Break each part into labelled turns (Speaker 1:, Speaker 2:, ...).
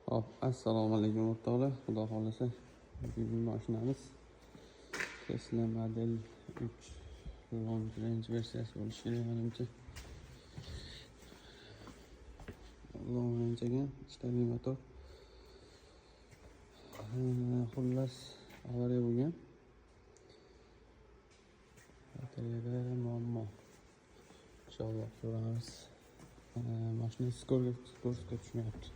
Speaker 1: Hop, assalomu alaykum o'rtoqlar. Xudo xolasa bugungi mashinamiz Tesla Model 3 Long Range versiyasi bo'lishi kerak menimcha. Long Range ekan, ichki motor. Xullas avariya bo'lgan. Batareyada muammo. Inshaalloh ko'ramiz. Mashina skoroskga tushmayapti.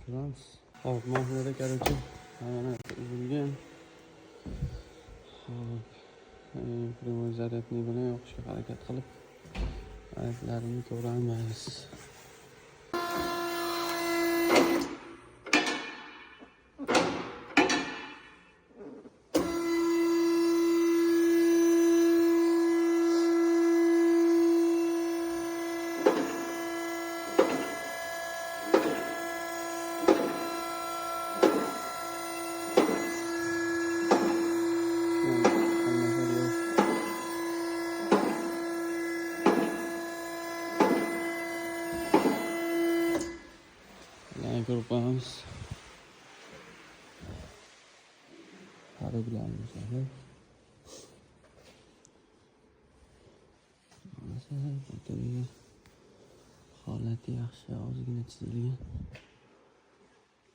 Speaker 1: Ko'ramiz. Hop, mashinada короче mana uzilgan. Hop, primoy zaryadni bilan yoqishga harakat qilib, aytlarini ko'ramiz. Ko'rib qo'yamiz. Hali bilamiz. Batareyga holati yaxshi, ozgina chizilgan.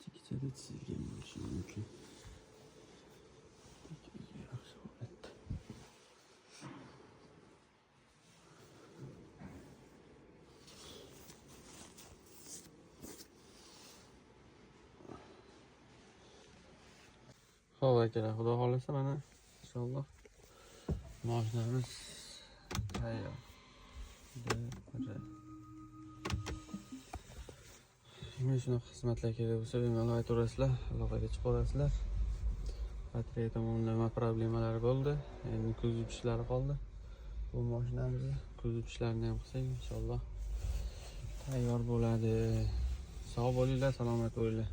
Speaker 1: Tikchada chizilgan bo'lishi mumkin. Yaxshi holatda. Xo'p akalar, xudo xolasa mana inshaalloh mashinamiz tayyor. Kimga shunaqa xizmatlar kerak bo'lsa, bemalol aytaverasizlar, aloqaga chiqaverasizlar. Batareya tomonlama problemalari bo'ldi. Endi ko'z uchishlari qoldi. Bu mashinamizni ko'z uchishlarini ham qilsak, inshaalloh tayyor bo'ladi. Sog' bo'linglar, salomat bo'linglar.